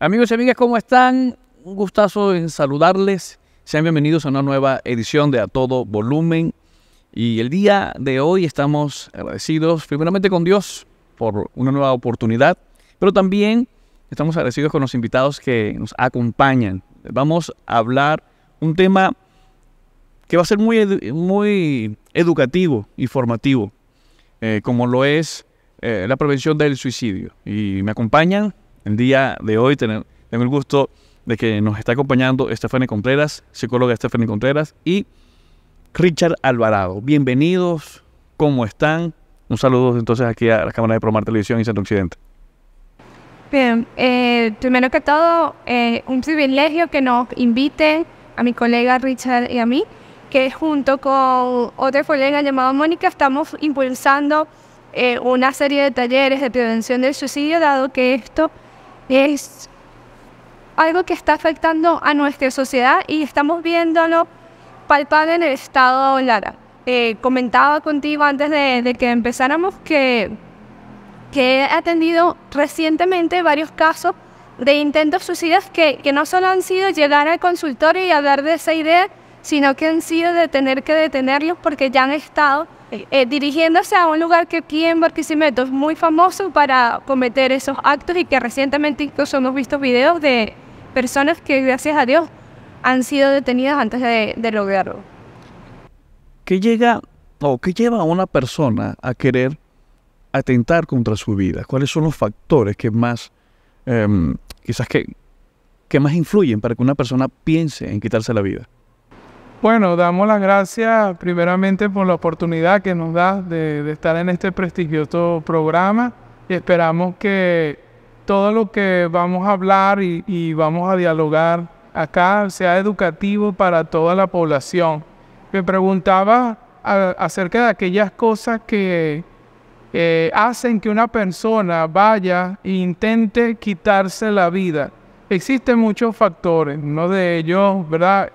Amigos y amigas, ¿cómo están? Un gustazo en saludarles. Sean bienvenidos a una nueva edición de A Todo Volumen. Y el día de hoy estamos agradecidos primeramente con Dios por una nueva oportunidad, pero también estamos agradecidos con los invitados que nos acompañan. Vamos a hablar un tema que va a ser muy educativo y formativo, como lo es la prevención del suicidio. Y me acompañan el día de hoy. Tengo el gusto de que nos está acompañando Stephanie Contreras, psicóloga Stephanie Contreras, y Richard Alvarado. Bienvenidos, ¿cómo están? Un saludo entonces aquí a la Cámara de Promar Televisión y Centro Occidente. Bien, primero que todo, un privilegio que nos inviten a mi colega Richard y a mí, que junto con otra colega llamada Mónica estamos impulsando una serie de talleres de prevención del suicidio, dado que esto es algo que está afectando a nuestra sociedad y estamos viéndolo palpable en el estado Lara. Comentaba contigo antes de que empezáramos que he atendido recientemente varios casos de intentos suicidas que no solo han sido llegar al consultorio y hablar de esa idea, sino que han sido de tener que detenerlos porque ya han estado dirigiéndose a un lugar que aquí en Barquisimeto es muy famoso para cometer esos actos y que recientemente incluso hemos visto videos de personas que, gracias a Dios, han sido detenidas antes de lograrlo. ¿Qué lleva a una persona a querer atentar contra su vida? ¿Cuáles son los factores que más, que más influyen para que una persona piense en quitarse la vida? Bueno, damos las gracias primeramente por la oportunidad que nos da de estar en este prestigioso programa y esperamos que todo lo que vamos a hablar y vamos a dialogar acá sea educativo para toda la población. Me preguntaba acerca de aquellas cosas que hacen que una persona vaya e intente quitarse la vida. Existen muchos factores, uno de ellos, ¿verdad?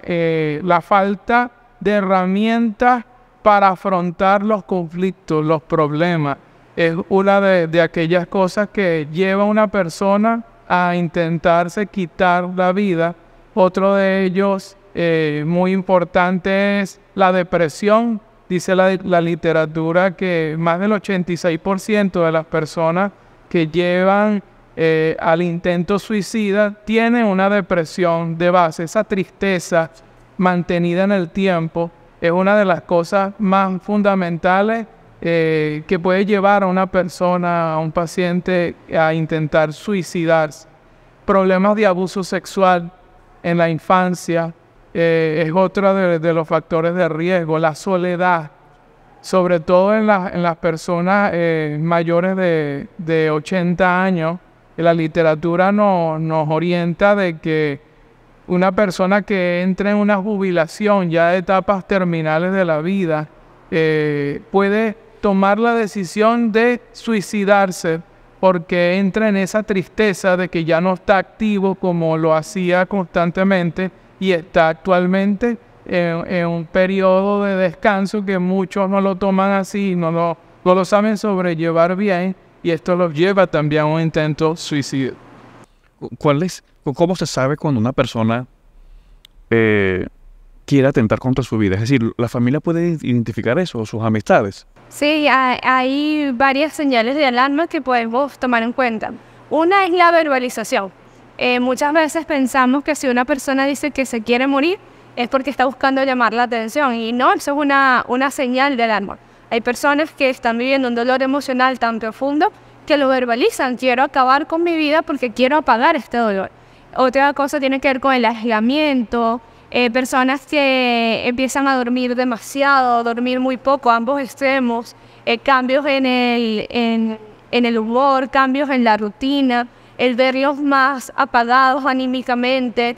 La falta de herramientas para afrontar los conflictos, los problemas. Es una de aquellas cosas que lleva a una persona a intentarse quitar la vida. Otro de ellos, muy importante, es la depresión. Dice la literatura que más del 86% de las personas que llevan al intento suicida tienen una depresión de base. Esa tristeza mantenida en el tiempo es una de las cosas más fundamentales que puede llevar a una persona, a un paciente, a intentar suicidarse. Problemas de abuso sexual en la infancia es otro de los factores de riesgo. La soledad, sobre todo en las personas mayores de 80 años. La literatura nos orienta de que una persona que entra en una jubilación ya de etapas terminales de la vida puede tomar la decisión de suicidarse porque entra en esa tristeza de que ya no está activo como lo hacía constantemente y está actualmente en un periodo de descanso que muchos no lo toman así, no lo saben sobrellevar bien. Y esto los lleva también a un intento suicidio. ¿Cómo se sabe cuando una persona quiere atentar contra su vida? Es decir, ¿la familia puede identificar eso o sus amistades? Sí, hay varias señales de alarma que podemos tomar en cuenta. Una es la verbalización. Muchas veces pensamos que si una persona dice que se quiere morir es porque está buscando llamar la atención y no, eso es una señal de alarma. Hay personas que están viviendo un dolor emocional tan profundo que lo verbalizan. Quiero acabar con mi vida porque quiero apagar este dolor. Otra cosa tiene que ver con el aislamiento. Personas que empiezan a dormir demasiado, dormir muy poco, ambos extremos. Cambios en el humor, cambios en la rutina. El verlos más apagados anímicamente.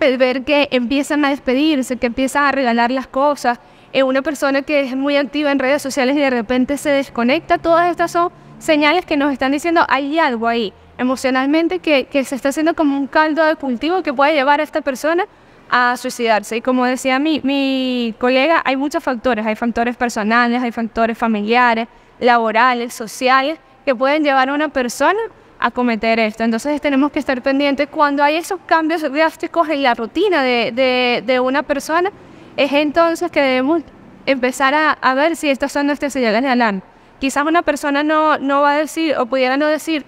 El ver que empiezan a despedirse, que empiezan a regalar las cosas. Una persona que es muy activa en redes sociales y de repente se desconecta. Todas estas son señales que nos están diciendo hay algo ahí emocionalmente que se está haciendo como un caldo de cultivo que puede llevar a esta persona a suicidarse. Y como decía mi colega, hay muchos factores. Hay factores personales, hay factores familiares, laborales, sociales, que pueden llevar a una persona a cometer esto. Entonces tenemos que estar pendientes cuando hay esos cambios drásticos en la rutina de una persona. Es entonces que debemos empezar a ver si estas son nuestras señales de alarma. Quizás una persona no va a decir, o pudiera no decir,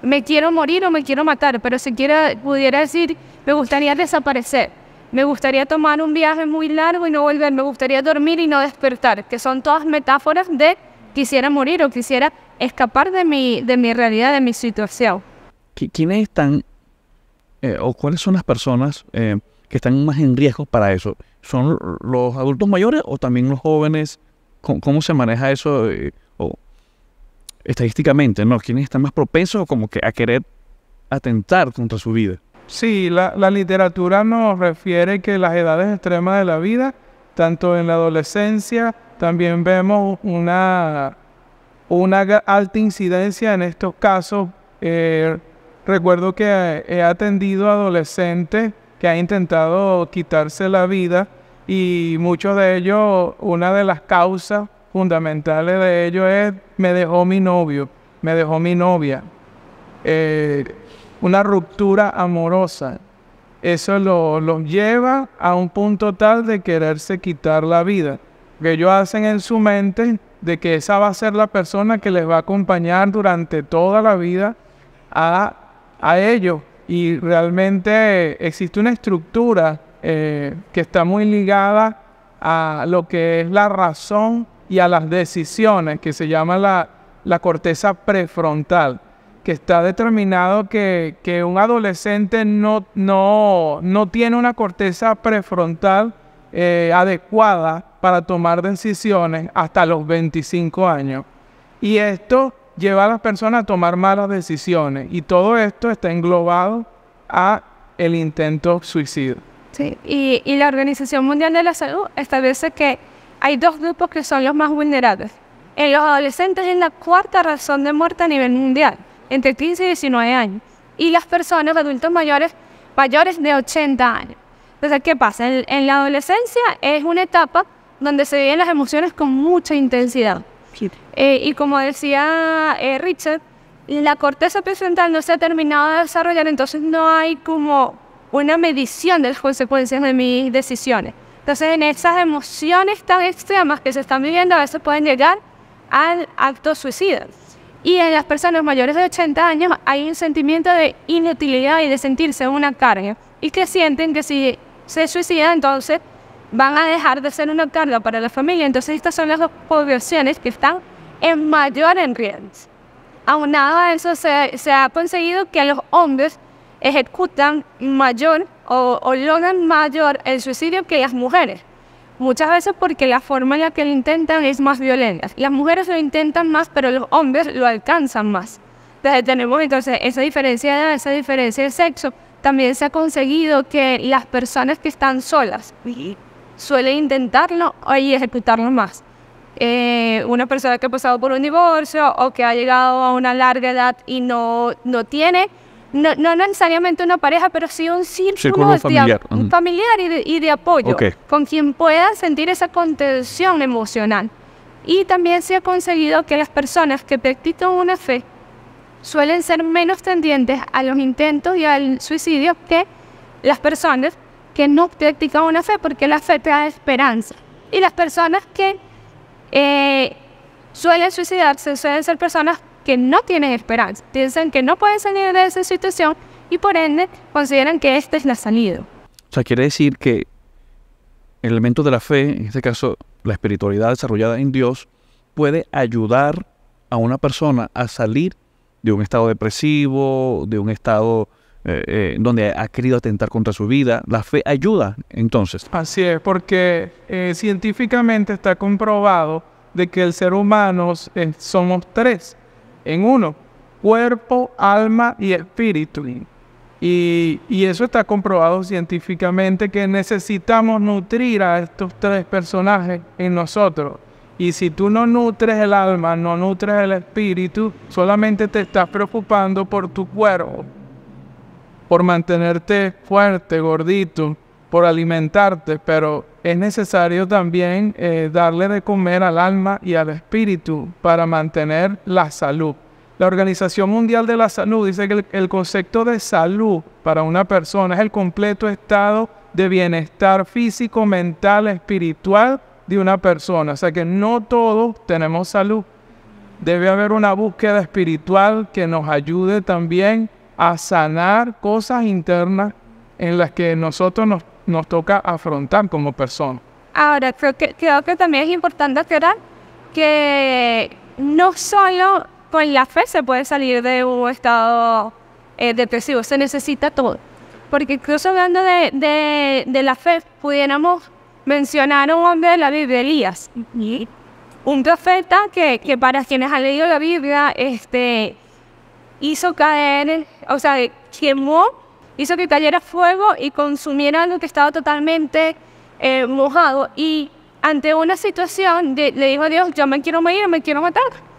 me quiero morir o me quiero matar, pero si pudiera decir, me gustaría desaparecer, me gustaría tomar un viaje muy largo y no volver, me gustaría dormir y no despertar, que son todas metáforas de quisiera morir o quisiera escapar de mi realidad, de mi situación. ¿Quiénes están, o cuáles son las personas que están más en riesgo para eso? ¿Son los adultos mayores o también los jóvenes? ¿Cómo se maneja eso estadísticamente, ¿no? ¿Quiénes están más propensos como que a querer atentar contra su vida? Sí, la literatura nos refiere que las edades extremas de la vida, tanto en la adolescencia, también vemos una alta incidencia en estos casos. Recuerdo que he atendido a adolescentes que han intentado quitarse la vida y muchos de ellos, una de las causas fundamentales de ello es me dejó mi novio, me dejó mi novia. Una ruptura amorosa. Eso los lleva a un punto tal de quererse quitar la vida. Que ellos hacen en su mente de que esa va a ser la persona que les va a acompañar durante toda la vida a ellos. Y realmente existe una estructura que está muy ligada a lo que es la razón y a las decisiones, que se llama la corteza prefrontal, que está determinado que un adolescente no tiene una corteza prefrontal adecuada para tomar decisiones hasta los 25 años. Y esto lleva a las personas a tomar malas decisiones. Y todo esto está englobado a el intento suicida. Sí, y la Organización Mundial de la Salud establece que hay dos grupos que son los más vulnerables. En los adolescentes es la cuarta razón de muerte a nivel mundial, entre 15 y 19 años. Y las personas, adultos mayores de 80 años. Entonces, ¿qué pasa? En la adolescencia es una etapa donde se viven las emociones con mucha intensidad. Y como decía Richard, la corteza prefrontal no se ha terminado de desarrollar, entonces no hay como una medición de las consecuencias de mis decisiones. Entonces, en esas emociones tan extremas que se están viviendo, a veces pueden llegar al acto suicida. Y en las personas mayores de 80 años hay un sentimiento de inutilidad y de sentirse una carga. Y que sienten que si se suicidan, entonces van a dejar de ser una carga para la familia. Entonces, estas son las dos poblaciones que están en mayor en riesgo. Aunado a eso, se ha conseguido que los hombres ejecutan mayor o logran mayor el suicidio que las mujeres. Muchas veces porque la forma en la que lo intentan es más violenta. Las mujeres lo intentan más, pero los hombres lo alcanzan más. Entonces tenemos entonces esa diferencia de edad, esa diferencia de sexo. También se ha conseguido que las personas que están solas suelen intentarlo y ejecutarlo más. Una persona que ha pasado por un divorcio o que ha llegado a una larga edad y no tiene, no necesariamente una pareja, pero sí un círculo familiar, familiar y de apoyo, con quien pueda sentir esa contención emocional. Y también se ha conseguido que las personas que practican una fe suelen ser menos tendientes a los intentos y al suicidio que las personas que no practican una fe, porque la fe trae esperanza. Y las personas que suelen suicidarse suelen ser personas que no tienen esperanza, piensan que no pueden salir de esa situación y por ende consideran que esta es la salida. O sea, quiere decir que el elemento de la fe, en este caso la espiritualidad desarrollada en Dios, puede ayudar a una persona a salir de un estado depresivo, de un estado donde ha querido atentar contra su vida. La fe ayuda, entonces. Así es, porque científicamente está comprobado de que el ser humano somos tres en uno: cuerpo, alma y espíritu. Y eso está comprobado científicamente, que necesitamos nutrir a estos tres personajes en nosotros. Y si tú no nutres el alma, no nutres el espíritu, solamente te estás preocupando por tu cuerpo, por mantenerte fuerte, gordito, por alimentarte, pero es necesario también darle de comer al alma y al espíritu para mantener la salud. La Organización Mundial de la Salud dice que el concepto de salud para una persona es el completo estado de bienestar físico, mental, espiritual de una persona. O sea que no todos tenemos salud. Debe haber una búsqueda espiritual que nos ayude también a sanar cosas internas en las que nosotros nos toca afrontar como personas. Ahora, creo que también es importante aclarar que no solo con la fe se puede salir de un estado depresivo, se necesita todo. Porque incluso hablando de la fe, pudiéramos mencionar a un hombre de la Biblia, Elías. Un profeta que para quienes han leído la Biblia, hizo caer, o sea, quemó, hizo que cayera fuego y consumiera lo que estaba totalmente mojado. Y ante una situación le dijo a Dios, yo me quiero morir, me quiero matar.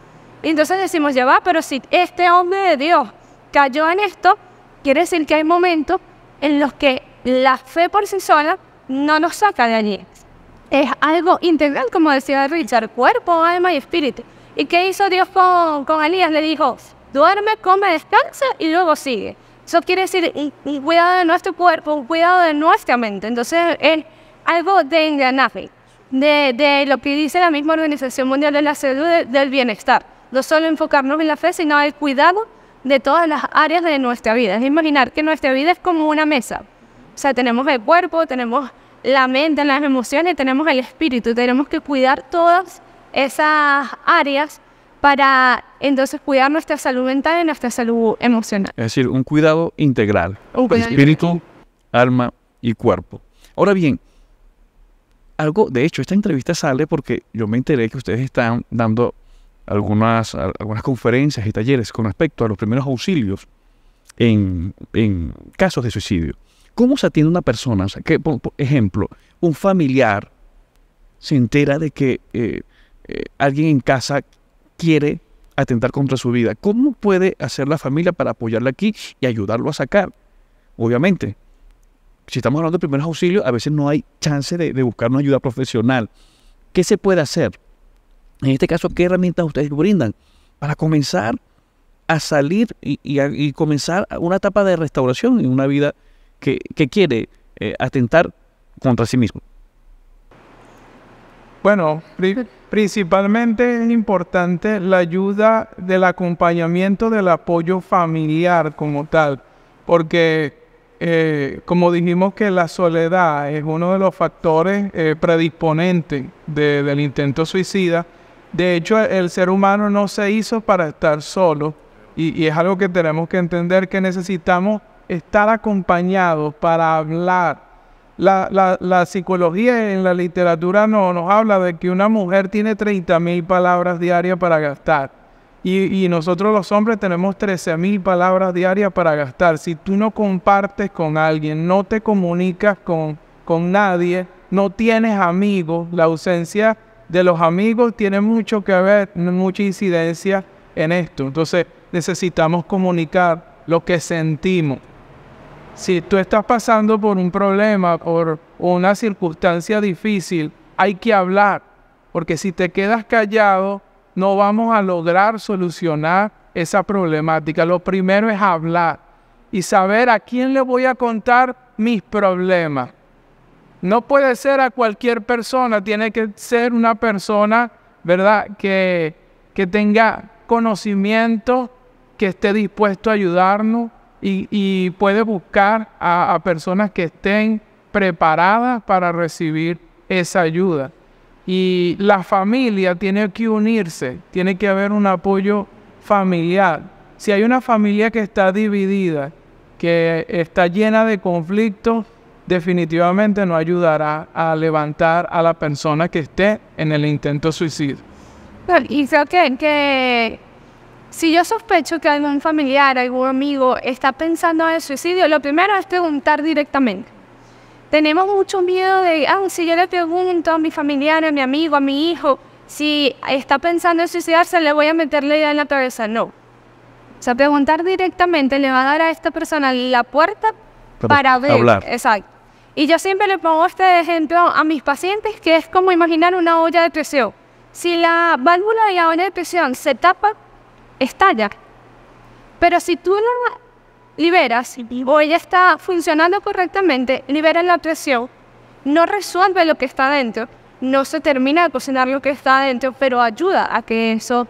Y entonces decimos, ya va, pero si este hombre de Dios cayó en esto, quiere decir que hay momentos en los que la fe por sí sola no nos saca de allí. Es algo integral, como decía Richard, cuerpo, alma y espíritu. ¿Y qué hizo Dios con Elías? Le dijo, duerme, come, descansa y luego sigue. Eso quiere decir un cuidado de nuestro cuerpo, un cuidado de nuestra mente. Entonces es algo de engranaje, de lo que dice la misma Organización Mundial de la Salud, del bienestar. No solo enfocarnos en la fe, sino el cuidado de todas las áreas de nuestra vida. Es imaginar que nuestra vida es como una mesa. O sea, tenemos el cuerpo, tenemos la mente, las emociones, tenemos el espíritu. Tenemos que cuidar todas esas áreas para entonces cuidar nuestra salud mental y nuestra salud emocional. Es decir, un cuidado integral. Espíritu, alma y cuerpo. Ahora bien, de hecho, esta entrevista sale porque yo me enteré que ustedes están dando algunas conferencias y talleres con respecto a los primeros auxilios en casos de suicidio. ¿Cómo se atiende una persona? O sea, que, por ejemplo, un familiar se entera de que alguien en casa quiere atentar contra su vida. ¿Cómo puede hacer la familia para apoyarle aquí y ayudarlo a sacar? Obviamente, si estamos hablando de primeros auxilios, a veces no hay chance de buscar una ayuda profesional. ¿Qué se puede hacer? En este caso, ¿qué herramientas ustedes brindan para comenzar a salir y comenzar una etapa de restauración en una vida que quiere atentar contra sí mismo? Bueno, principalmente es importante la ayuda del acompañamiento del apoyo familiar como tal, porque como dijimos que la soledad es uno de los factores predisponentes del intento suicida. De hecho, el ser humano no se hizo para estar solo y es algo que tenemos que entender, que necesitamos estar acompañados para hablar. La psicología en la literatura nos habla de que una mujer tiene 30.000 palabras diarias para gastar y nosotros los hombres tenemos 13.000 palabras diarias para gastar. Si tú no compartes con alguien, no te comunicas con nadie, no tienes amigos, la ausencia de los amigos tiene mucho que ver, mucha incidencia en esto. Entonces necesitamos comunicar lo que sentimos. Si tú estás pasando por un problema, por una circunstancia difícil, hay que hablar, porque si te quedas callado, no vamos a lograr solucionar esa problemática. Lo primero es hablar y saber a quién le voy a contar mis problemas. No puede ser a cualquier persona, tiene que ser una persona, ¿verdad?, que tenga conocimiento, que esté dispuesto a ayudarnos y puede buscar a personas que estén preparadas para recibir esa ayuda. Y la familia tiene que unirse, tiene que haber un apoyo familiar. Si hay una familia que está dividida, que está llena de conflictos, definitivamente no ayudará a levantar a la persona que esté en el intento suicidio. Y creo que si yo sospecho que algún familiar, algún amigo está pensando en el suicidio, lo primero es preguntar directamente. Tenemos mucho miedo de, si yo le pregunto a mi familiar, a mi amigo, a mi hijo, si está pensando en suicidarse, le voy a meter la idea en la cabeza. No. O sea, preguntar directamente le va a dar a esta persona la puerta para ver. Hablar. Exacto. Y yo siempre le pongo este ejemplo a mis pacientes, que es como imaginar una olla de presión. Si la válvula de la olla de presión se tapa, estalla. Pero si tú la liberas o ella está funcionando correctamente, libera la presión, no resuelve lo que está adentro, no se termina de cocinar lo que está adentro, pero ayuda a que eso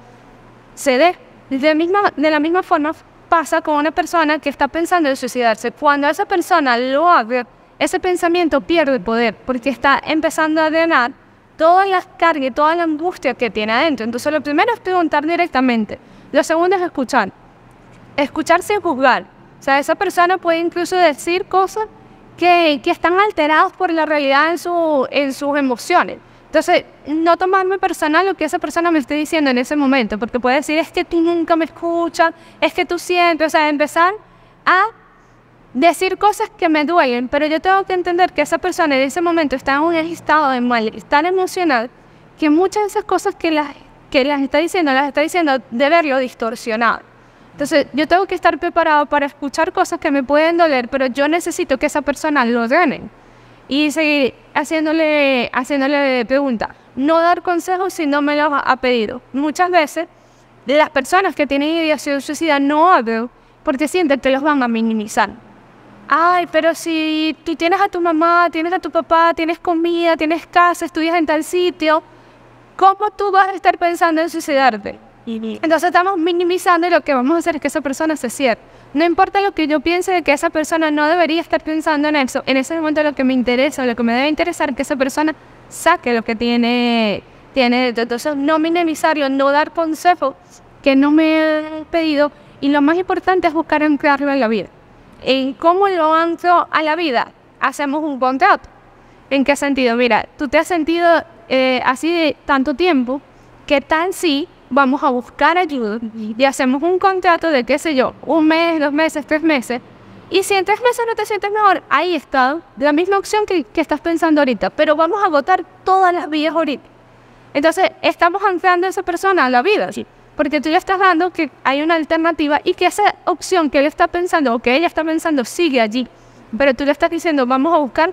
se dé. De la misma forma pasa con una persona que está pensando en suicidarse. Cuando esa persona lo hace, ese pensamiento pierde poder porque está empezando a drenar todas las cargas y toda la angustia que tiene adentro. Entonces lo primero es preguntar directamente. Lo segundo es escuchar. Escuchar sin juzgar. O sea, esa persona puede incluso decir cosas que están alteradas por la realidad en sus emociones. Entonces, no tomarme personal lo que esa persona me esté diciendo en ese momento, porque puede decir, es que tú nunca me escuchas, es que tú siempre, o sea, empezar a decir cosas que me duelen, pero yo tengo que entender que esa persona en ese momento está en un estado de malestar emocional, que muchas de esas cosas que las está diciendo de verlo distorsionado. Entonces, yo tengo que estar preparado para escuchar cosas que me pueden doler, pero yo necesito que esa persona lo drene. Y seguir haciéndole preguntas. No dar consejos si no me los ha pedido. Muchas veces, las personas que tienen ideación suicida no hablan porque sienten que los van a minimizar. Ay, pero si tú tienes a tu mamá, tienes a tu papá, tienes comida, tienes casa, estudias en tal sitio, ¿cómo tú vas a estar pensando en suicidarte? Entonces estamos minimizando y lo que vamos a hacer es que esa persona se cierre. No importa lo que yo piense de que esa persona no debería estar pensando en eso. En ese momento lo que me interesa, lo que me debe interesar es que esa persona saque lo que tiene. Entonces no minimizarlo, no dar consejos que no me han pedido. Y lo más importante es buscar anclarlo en la vida. ¿En cómo lo anclo a la vida? Hacemos un contrato. ¿En qué sentido? Mira, tú te has sentido así de tanto tiempo, ¿qué tal si vamos a buscar ayuda y hacemos un contrato de, qué sé yo, 1 mes, 2 meses, 3 meses? Y si en 3 meses no te sientes mejor, ahí está, la misma opción que estás pensando ahorita, pero vamos a agotar todas las vías ahorita. Entonces, estamos anclando a esa persona a la vida, ¿sí? Porque tú le estás dando que hay una alternativa y que esa opción que él está pensando o que ella está pensando sigue allí. Pero tú le estás diciendo, vamos a buscar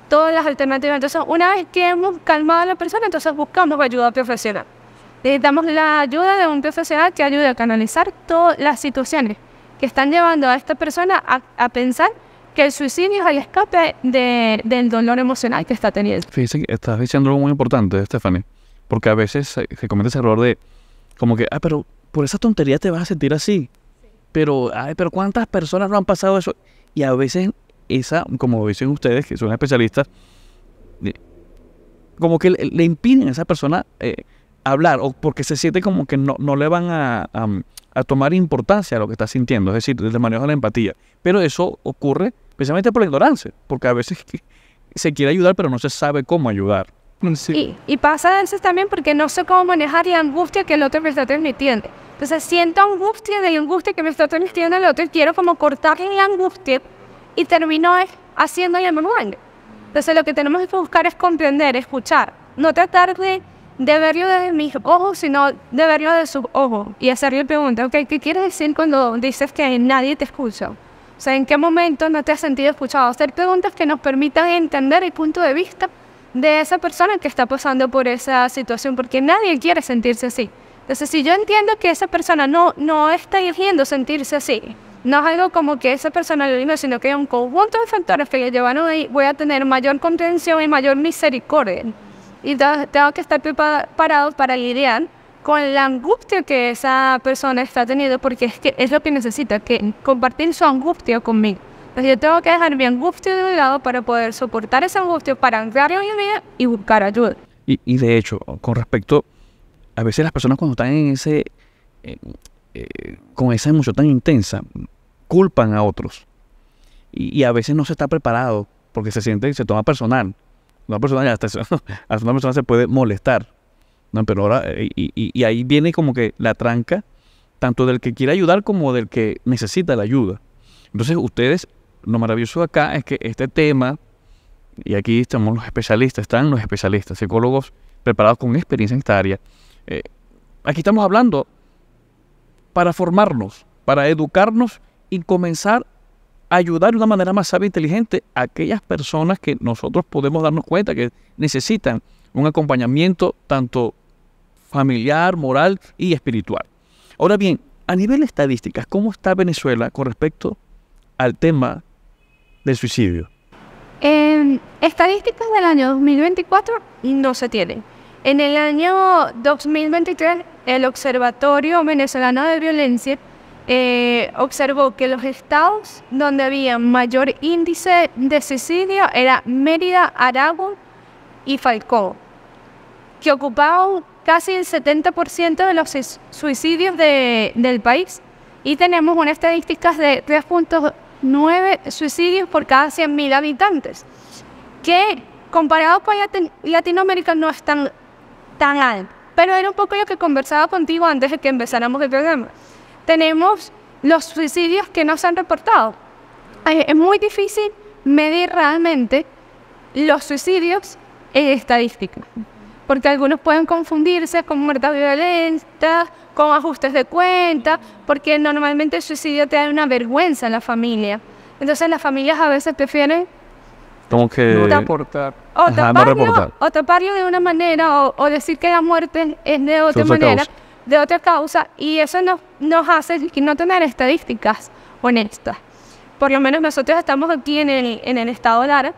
todas las alternativas. Entonces, una vez que hemos calmado a la persona, entonces buscamos ayuda profesional. Necesitamos la ayuda de un profesional que ayude a canalizar todas las situaciones que están llevando a esta persona a pensar que el suicidio es el escape del dolor emocional que está teniendo. Fíjese que estás diciendo algo muy importante, Stephanie, porque a veces se comete ese error de como que, pero por esa tontería te vas a sentir así. Pero ¿cuántas personas no han pasado eso? Y a veces como dicen ustedes, que son especialistas, como que le impiden a esa persona hablar, o porque se siente como que no le van a tomar importancia a lo que está sintiendo, es decir, desde el manejo de la empatía. Pero eso ocurre precisamente por la ignorancia, porque a veces se quiere ayudar, pero no se sabe cómo ayudar. Sí. Y pasa a veces también porque no sé cómo manejar la angustia que el otro me está transmitiendo. Entonces siento angustia de la angustia que me está transmitiendo el otro y quiero como cortarle la angustia y termino haciendo el manual. Entonces lo que tenemos que buscar es comprender, escuchar, no tratar de verlo desde mis ojos, sino de verlo de sus ojos y hacerle preguntas, ¿qué quieres decir cuando dices que nadie te escucha? O sea, ¿en qué momento no te has sentido escuchado? Hacer preguntas que nos permitan entender el punto de vista de esa persona que está pasando por esa situación, porque nadie quiere sentirse así. Entonces, si yo entiendo que esa persona no está eligiendo sentirse así, no es algo como que esa persona lo eligió, sino que hay un conjunto de factores que le llevaron ahí, voy a tener mayor comprensión y mayor misericordia. Y tengo que estar preparado para lidiar con la angustia que esa persona está teniendo, porque es lo que necesita, que compartir su angustia conmigo. Entonces yo tengo que dejar mi angustia de un lado para poder soportar esa angustia, para anclarla en mi vida y buscar ayuda. Y de hecho, con respecto, a veces las personas cuando están en con esa emoción tan intensa, culpan a otros. Y a veces no se está preparado, porque se toma personal. Una persona hasta una persona se puede molestar, ¿no? Pero ahora, y ahí viene como que la tranca, tanto del que quiere ayudar como del que necesita la ayuda. Entonces ustedes, lo maravilloso acá es que este tema, y aquí están los especialistas, psicólogos preparados con experiencia en esta área. Aquí estamos hablando para formarnos, para educarnos y comenzar a ayudar de una manera más sabia e inteligente a aquellas personas que nosotros podemos darnos cuenta que necesitan un acompañamiento tanto familiar, moral y espiritual. Ahora bien, A nivel de estadísticas, ¿cómo está Venezuela con respecto al tema del suicidio? Estadísticas del año 2024 no se tienen. En el año 2023, el Observatorio Venezolano de Violencia observó que los estados donde había mayor índice de suicidio eran Mérida, Aragua y Falcón, que ocupaban casi el 70% de los suicidios del país. Y tenemos unas estadísticas de 3.9 suicidios por cada 100.000 habitantes, que comparado con Latinoamérica no es tan alto. Pero era un poco lo que conversaba contigo antes de que empezáramos el programa. Tenemos los suicidios que no se han reportado. Es muy difícil medir realmente los suicidios en estadística, porque algunos pueden confundirse con muertes violentas, con ajustes de cuenta, porque normalmente el suicidio te da una vergüenza en la familia. Entonces las familias a veces prefieren como que no reportar. O taparlo de una manera, o decir que la muerte es de otra manera, de otra causa, y eso nos hace no tener estadísticas honestas. Por lo menos nosotros estamos aquí en el estado Lara,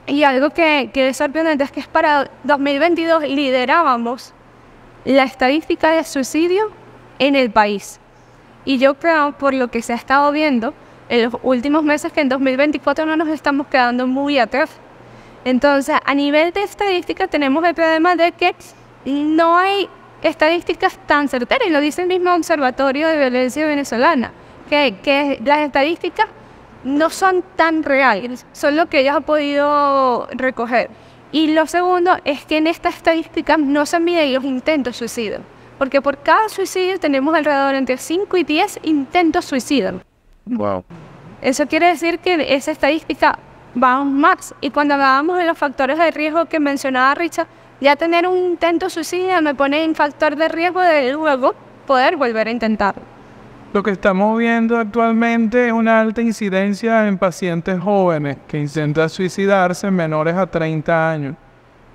y algo que es sorprendente es que para 2022 liderábamos la estadística de suicidio en el país. Y yo creo, por lo que se ha estado viendo en los últimos meses, que en 2024 no nos estamos quedando muy atrás. Entonces, a nivel de estadística tenemos el problema de que no hay estadísticas tan certeras, y lo dice el mismo Observatorio de Violencia Venezolana, que las estadísticas no son tan reales, son lo que ellos han podido recoger. Y lo segundo es que en esta estadística no se miden los intentos suicidas, porque por cada suicidio tenemos alrededor entre 5 y 10 intentos suicidas. Wow. Eso quiere decir que esa estadística va aún más. Y cuando hablábamos de los factores de riesgo que mencionaba Richard, ya tener un intento suicida me pone en factor de riesgo de luego poder volver a intentarlo. Lo que estamos viendo actualmente es una alta incidencia en pacientes jóvenes que intentan suicidarse, menores a 30 años.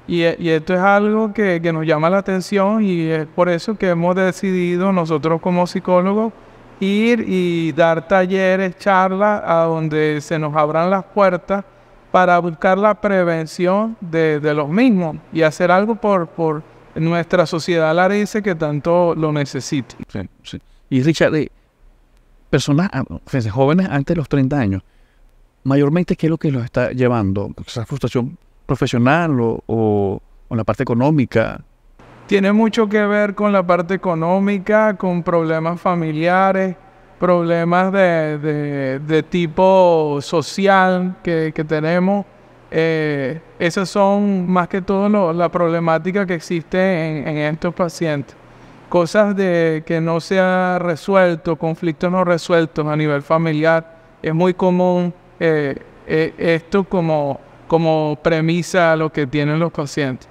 Y esto es algo que nos llama la atención, y es por eso que hemos decidido nosotros como psicólogos ir y dar talleres, charlas, a donde se nos abran las puertas para buscar la prevención de los mismos y hacer algo por nuestra sociedad larense que tanto lo necesita. Sí, sí. Y Richard, personas jóvenes antes de los 30 años, mayormente, ¿qué es lo que los está llevando? ¿Esa frustración profesional o la parte económica? Tiene mucho que ver con la parte económica, con problemas familiares, problemas de tipo social que tenemos. Esas son más que todo la problemática que existe en estos pacientes. Cosas que no se ha resuelto, conflictos no resueltos a nivel familiar. Es muy común esto como premisa a lo que tienen los pacientes.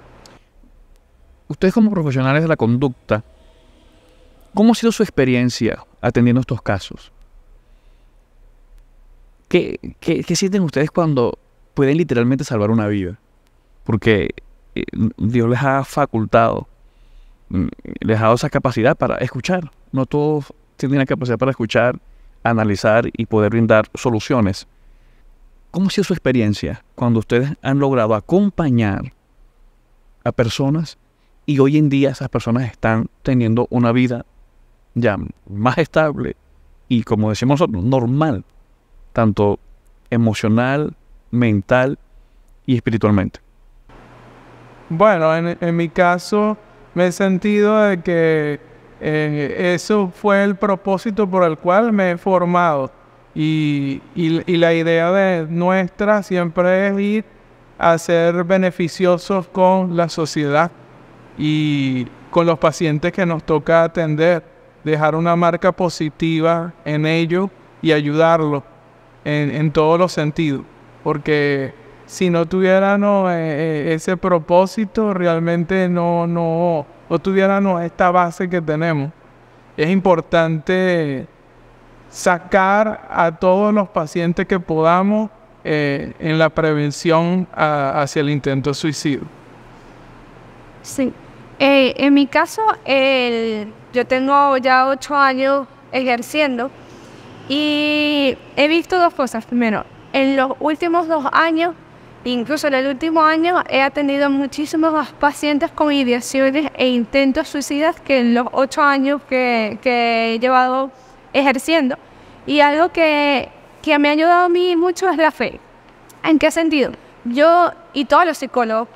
Ustedes como profesionales de la conducta, ¿cómo ha sido su experiencia atendiendo estos casos? ¿Qué sienten ustedes cuando pueden literalmente salvar una vida? Porque Dios les ha facultado, les ha dado esa capacidad para escuchar. No todos tienen la capacidad para escuchar, analizar y poder brindar soluciones. ¿Cómo ha sido su experiencia cuando ustedes han logrado acompañar a personas y hoy en día esas personas están teniendo una vida ya más estable y, como decimos nosotros, normal, tanto emocional, mental y espiritualmente? Bueno, en mi caso me he sentido de que eso fue el propósito por el cual me he formado, y la idea de nuestra siempre es ir a ser beneficiosos con la sociedad y con los pacientes que nos toca atender, dejar una marca positiva en ellos y ayudarlos en todos los sentidos, porque si no tuviéramos ese propósito, realmente no tuviéramos esta base que tenemos. Es importante sacar a todos los pacientes que podamos en la prevención hacia el intento de suicidio. Sí. En mi caso, yo tengo ya 8 años ejerciendo y he visto dos cosas. Primero, en los últimos 2 años, incluso en el último año, he atendido muchísimos más pacientes con ideaciones e intentos suicidas que en los 8 años que he llevado ejerciendo. Y algo que me ha ayudado a mí mucho es la fe. ¿En qué sentido? Yo y todos los psicólogos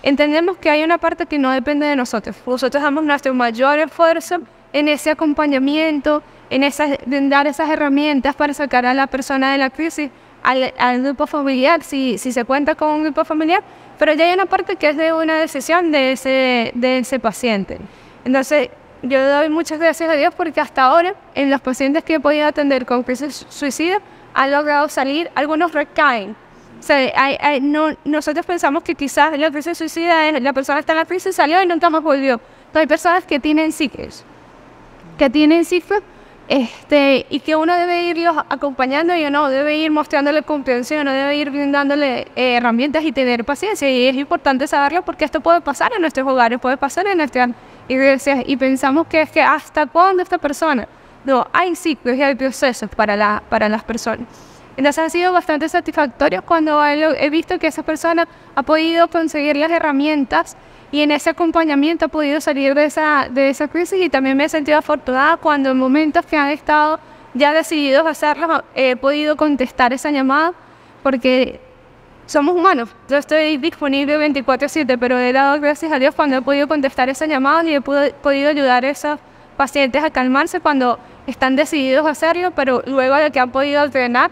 entendemos que hay una parte que no depende de nosotros. Nosotros damos nuestro mayor esfuerzo en ese acompañamiento, en dar esas herramientas para sacar a la persona de la crisis, al grupo familiar, si se cuenta con un grupo familiar, pero ya hay una parte que es de una decisión de ese paciente. Entonces, yo doy muchas gracias a Dios porque hasta ahora, en los pacientes que he podido atender con crisis suicida, han logrado salir, algunos recaen. O sea, nosotros pensamos que quizás la crisis suicida es la persona está en la crisis, salió y nunca más volvió. Pero hay personas que tienen ciclos, y que uno debe irlos acompañando y uno debe ir mostrándole comprensión, uno debe ir brindándole herramientas y tener paciencia. Y es importante saberlo porque esto puede pasar en nuestros hogares, puede pasar en nuestras iglesias y pensamos que es que hasta cuándo esta persona. No, hay ciclos y hay procesos para las personas. Entonces han sido bastante satisfactorios cuando he visto que esa persona ha podido conseguir las herramientas y en ese acompañamiento ha podido salir de esa crisis, y también me he sentido afortunada cuando en momentos que han estado ya decididos a hacerlo, he podido contestar esa llamada, porque somos humanos. Yo estoy disponible 24/7, pero he dado gracias a Dios cuando he podido contestar esa llamada y he podido ayudar a esos pacientes a calmarse cuando están decididos a hacerlo, pero luego de que han podido entrenar,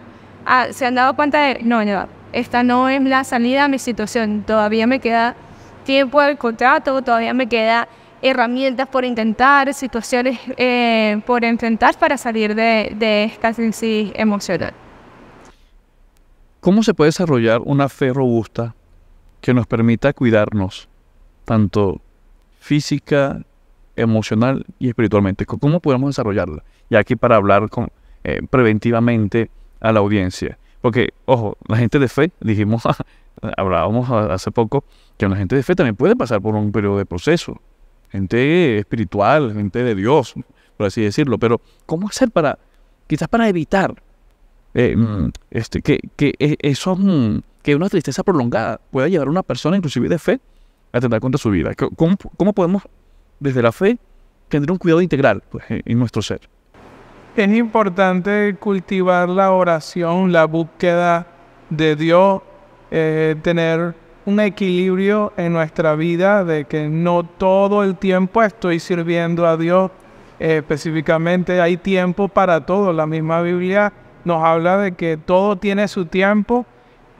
se han dado cuenta de, no, esta no es la salida a mi situación, todavía me queda tiempo del contrato, todavía me queda herramientas por intentar, situaciones por enfrentar para salir de esta crisis emocional. ¿Cómo se puede desarrollar una fe robusta que nos permita cuidarnos, tanto física, emocional y espiritualmente? ¿Cómo podemos desarrollarla? Y aquí para hablar preventivamente a la audiencia. Porque, ojo, la gente de fe, hablábamos hace poco, que la gente de fe también puede pasar por un periodo de proceso. Gente espiritual, gente de Dios, por así decirlo. Pero, ¿cómo hacer quizás para evitar que una tristeza prolongada pueda llevar a una persona, inclusive de fe, a atentar contra su vida? ¿Cómo podemos, desde la fe, tener un cuidado integral en nuestro ser? Es importante cultivar la oración, la búsqueda de Dios, tener un equilibrio en nuestra vida, de que no todo el tiempo estoy sirviendo a Dios. Específicamente hay tiempo para todo. La misma Biblia nos habla de que todo tiene su tiempo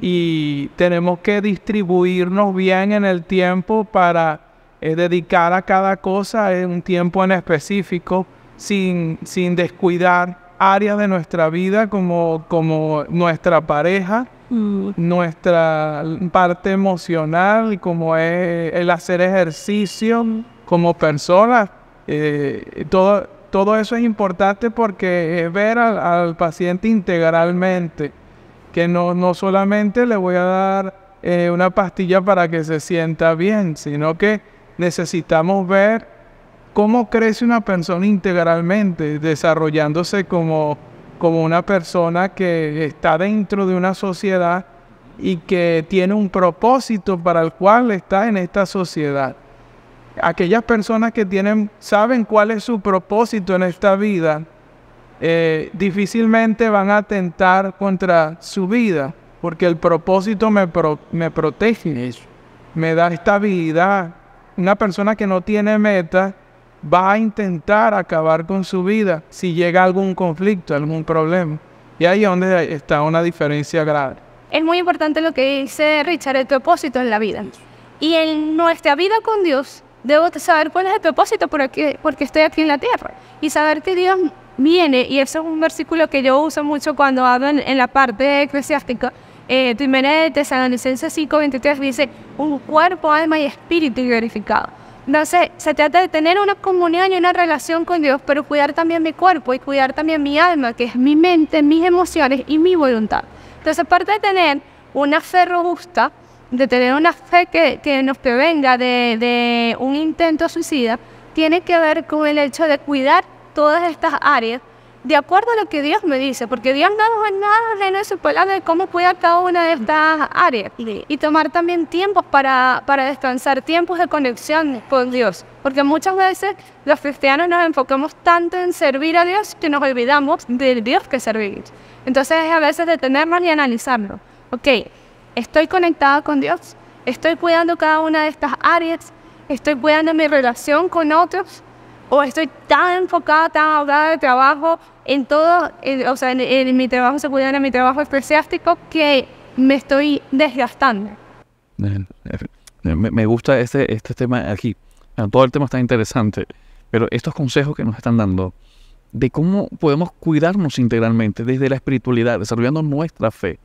y tenemos que distribuirnos bien en el tiempo para dedicar a cada cosa en un tiempo en específico, sin descuidar áreas de nuestra vida como nuestra pareja, nuestra parte emocional, como es el hacer ejercicio como personas. Todo eso es importante porque es ver al paciente integralmente, que no solamente le voy a dar una pastilla para que se sienta bien, sino que necesitamos ver cómo crece una persona integralmente, desarrollándose como una persona que está dentro de una sociedad y que tiene un propósito para el cual está en esta sociedad. Aquellas personas que saben cuál es su propósito en esta vida, difícilmente van a atentar contra su vida, porque el propósito me protege, me da estabilidad. Una persona que no tiene meta va a intentar acabar con su vida si llega algún conflicto, algún problema. Y ahí es donde está una diferencia grave. Es muy importante lo que dice Richard, el propósito en la vida. Y en nuestra vida con Dios, debo saber cuál es el propósito porque estoy aquí en la tierra. Y saber que Dios viene, y eso es un versículo que yo uso mucho cuando hablo en la parte eclesiástica. Primera de Tesalonicenses 5:23 dice, un cuerpo, alma y espíritu glorificado. Entonces, se trata de tener una comunión y una relación con Dios, pero cuidar también mi cuerpo y cuidar también mi alma, que es mi mente, mis emociones y mi voluntad. Entonces, aparte de tener una fe robusta, de tener una fe que nos prevenga de un intento suicida, tiene que ver con el hecho de cuidar todas estas áreas de acuerdo a lo que Dios me dice, porque Dios no nos da nada en ese plan de cómo cuidar cada una de estas áreas y tomar también tiempos para descansar, tiempos de conexión con Dios, porque muchas veces los cristianos nos enfocamos tanto en servir a Dios que nos olvidamos del Dios que servimos. Entonces es a veces detenernos y analizarlo. Ok, estoy conectada con Dios, estoy cuidando cada una de estas áreas, estoy cuidando mi relación con otros, o estoy tan enfocada, tan ahogada de trabajo en todo, en mi trabajo secundario, en mi trabajo eclesiástico, que me estoy desgastando. Me gusta este tema aquí. Todo el tema está interesante, pero estos consejos que nos están dando de cómo podemos cuidarnos integralmente desde la espiritualidad, desarrollando nuestra fe.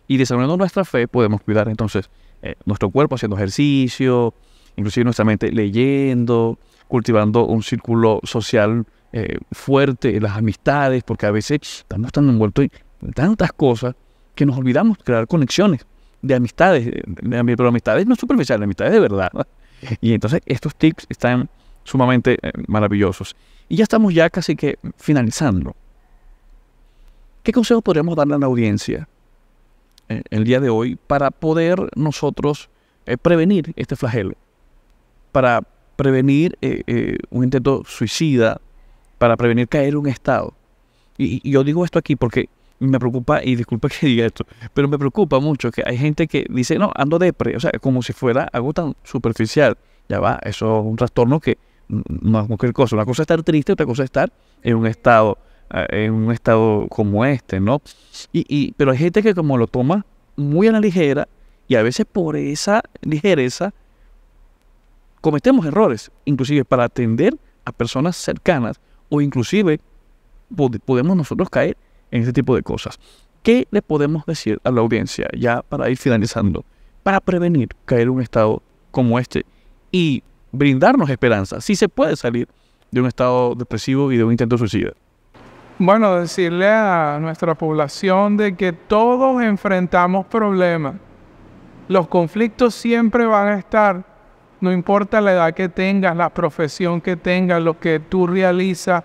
Y desarrollando nuestra fe podemos cuidar entonces nuestro cuerpo haciendo ejercicio, inclusive nuestra mente leyendo, cultivando un círculo social fuerte, las amistades, porque a veces estamos tan envueltos en tantas cosas que nos olvidamos de crear conexiones de amistades, pero amistades no superficiales, amistades de verdad, ¿no? Y entonces estos tips están sumamente maravillosos. Y ya estamos casi que finalizando. ¿Qué consejos podríamos darle a la audiencia el día de hoy para poder nosotros prevenir este flagelo? Para prevenir un intento suicida, para prevenir caer en un estado. Y yo digo esto aquí porque me preocupa, y disculpa que diga esto, pero me preocupa mucho que hay gente que dice, no, ando depre, o sea, como si fuera algo tan superficial. Ya va, eso es un trastorno que no es cualquier cosa. Una cosa es estar triste, otra cosa es estar en un estado como este, ¿no? Pero hay gente que como lo toma muy a la ligera, y a veces por esa ligereza cometemos errores, inclusive para atender a personas cercanas, o inclusive podemos nosotros caer en este tipo de cosas. ¿Qué le podemos decir a la audiencia, ya para ir finalizando, para prevenir caer en un estado como este y brindarnos esperanza, si se puede salir de un estado depresivo y de un intento suicida? Bueno, decirle a nuestra población de que todos enfrentamos problemas. Los conflictos siempre van a estar. No importa la edad que tengas, la profesión que tengas, lo que tú realizas,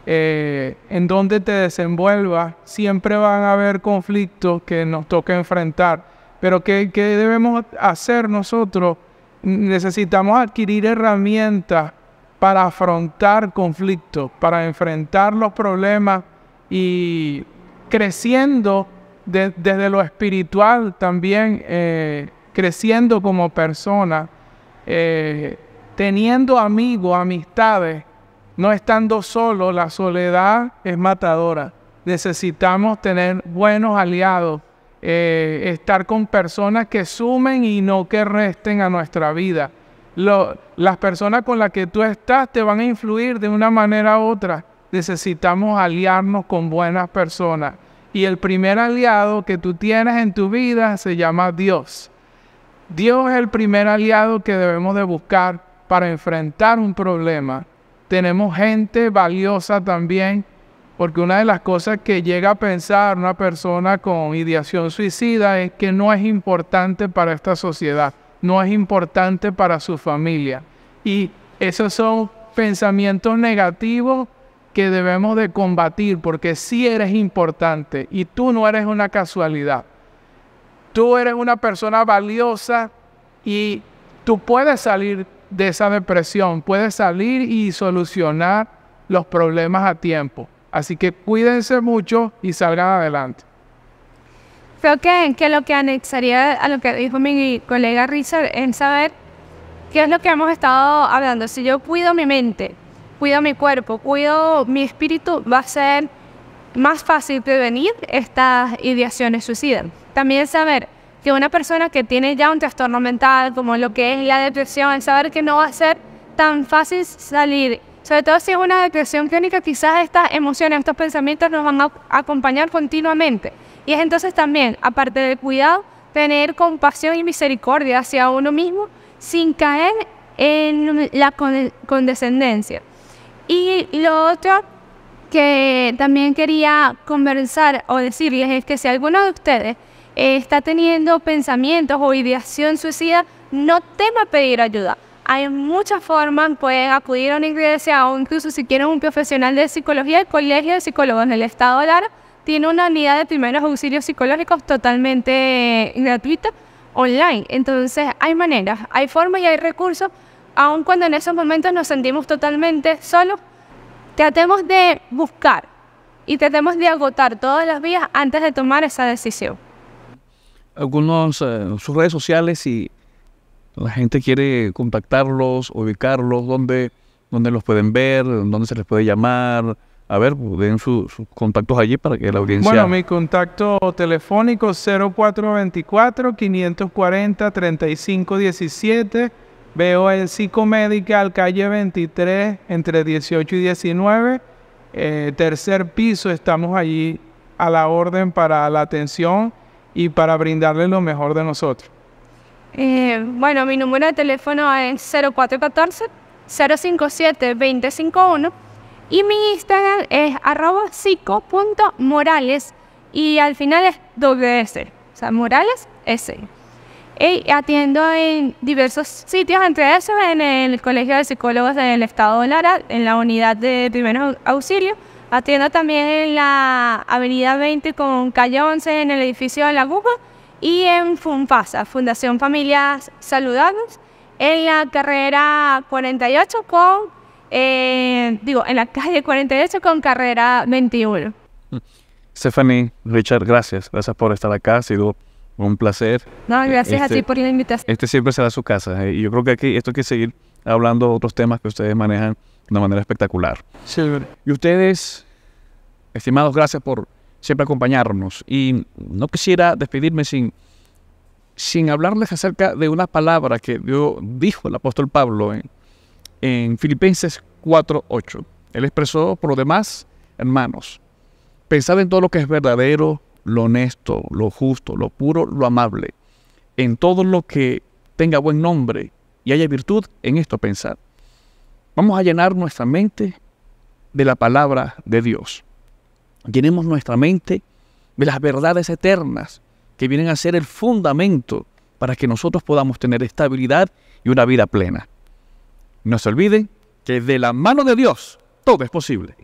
en donde te desenvuelvas, siempre van a haber conflictos que nos toca enfrentar. Pero ¿qué debemos hacer nosotros? Necesitamos adquirir herramientas para afrontar conflictos, para enfrentar los problemas y creciendo desde lo espiritual también, creciendo como persona. Teniendo amigos, amistades, no estando solo. La soledad es matadora. Necesitamos tener buenos aliados, estar con personas que sumen y no que resten a nuestra vida. Las personas con las que tú estás te van a influir de una manera u otra. Necesitamos aliarnos con buenas personas. Y el primer aliado que tú tienes en tu vida se llama Dios. Dios es el primer aliado que debemos de buscar para enfrentar un problema. Tenemos gente valiosa también, porque una de las cosas que llega a pensar una persona con ideación suicida es que no es importante para esta sociedad, no es importante para su familia. Y esos son pensamientos negativos que debemos de combatir, porque sí eres importante y tú no eres una casualidad. Tú eres una persona valiosa y tú puedes salir de esa depresión, puedes salir y solucionar los problemas a tiempo. Así que cuídense mucho y salgan adelante. Creo que lo que anexaría a lo que dijo mi colega Richard es saber qué es lo que hemos estado hablando. Si yo cuido mi mente, cuido mi cuerpo, cuido mi espíritu, va a ser más fácil prevenir estas ideaciones suicidas. También saber que una persona que tiene ya un trastorno mental, como lo que es la depresión, saber que no va a ser tan fácil salir, sobre todo si es una depresión crónica, quizás estas emociones, estos pensamientos nos van a acompañar continuamente. Y es entonces también, aparte del cuidado, tener compasión y misericordia hacia uno mismo sin caer en la condescendencia. Y lo otro que también quería conversar o decirles es que si alguno de ustedes está teniendo pensamientos o ideación suicida, no tema pedir ayuda. hay muchas formas, pueden acudir a una iglesia o incluso si quieren un profesional de psicología, el Colegio de Psicólogos del Estado de Lara tiene una unidad de primeros auxilios psicológicos totalmente gratuita online. Entonces hay maneras, hay formas y hay recursos, aun cuando en esos momentos nos sentimos totalmente solos. Tratemos de buscar y tratemos de agotar todas las vías antes de tomar esa decisión. Algunos, sus redes sociales, y la gente quiere contactarlos, ubicarlos, ¿dónde los pueden ver? ¿Dónde se les puede llamar? A ver, den sus contactos allí para que la audiencia... Bueno, mi contacto telefónico 0424-540-3517. Veo el Psicomedical, calle 23, entre 18 y 19. Tercer piso, estamos allí a la orden para la atención y para brindarles lo mejor de nosotros. Bueno, mi número de teléfono es 0414-057-2051 y mi Instagram es @psico.morales y al final es WS, o sea, Morales S. Y atiendo en diversos sitios, entre esos en el Colegio de Psicólogos del Estado de Lara, en la unidad de primeros auxilios. Atiendo también en la avenida 20 con calle 11 en el edificio de la Aguja y en FUNFASA, Fundación Familias Saludables, en la carrera 48 en la calle 48 con carrera 21. Stephanie, Richard, gracias por estar acá, ha sido un placer. No, gracias a ti por la invitación. Este siempre será su casa, y yo creo que aquí esto hay que seguir hablando de otros temas que ustedes manejan de una manera espectacular. Sí. Y ustedes, estimados, gracias por siempre acompañarnos. Y no quisiera despedirme sin hablarles acerca de una palabra que dijo el apóstol Pablo en Filipenses 4:8. Él expresó: por lo demás, hermanos, pensad en todo lo que es verdadero, lo honesto, lo justo, lo puro, lo amable, en todo lo que tenga buen nombre y haya virtud, en esto pensad. Vamos a llenar nuestra mente de la palabra de Dios. Llenemos nuestra mente de las verdades eternas que vienen a ser el fundamento para que nosotros podamos tener estabilidad y una vida plena. No se olviden que de la mano de Dios todo es posible.